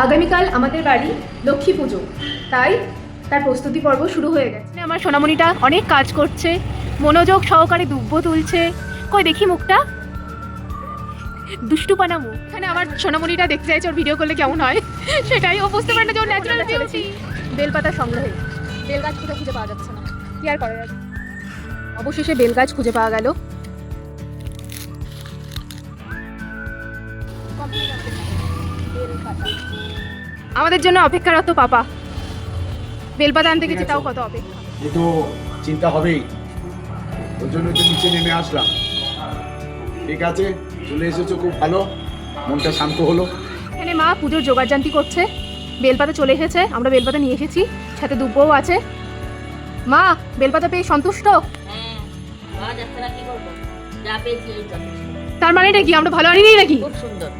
আগামীকাল আমাদের বাড়ি লক্ষ্মী পুজো, তাই তার প্রস্তুতি পর্ব শুরু হয়ে গেছে। আমার সোনামণিটা অনেক কাজ করছে, মনোযোগ সহকারে দুব্ব তুলছে। কই দেখি মুখটা, দুষ্টুপানা মুখ। এখানে আমার সোনামণিটা দেখতে চাইছে ওর ভিডিও করলে কেমন হয়, সেটাই ও বুঝতে পারে না যে ওর ন্যাচারাল বিউটি। বেলপাতা সংগ্রহে বেল গাছ কোথাও খুঁজে পাওয়া যাচ্ছে না, কি আর করা যাবে। অবশেষে বেল গাছ খুঁজে পাওয়া গেল। আমাদের জন্য অপেক্ষারত পাপা বেলপাতা আনতে গেছে, তাও কত অপেক্ষা। এ তো চিন্তা হবেই, ওই জন্য তো নিচে নেমে আসলাম। ঠিক আছে, চলে এসেছো, খুব ভালো, মনটা শান্ত হলো। এখানে মা পুজোর জোগাড়জান্তি করছে, বেলপাতা চলে এসেছে, আমরা বেলপাতা নিয়ে এসেছি, সাথে দুব্বও আছে। মা বেলপাতা পেয়ে সন্তুষ্ট? তার মানেটা কি, আমরা ভালো আনিনি নাকি? খুব সুন্দর।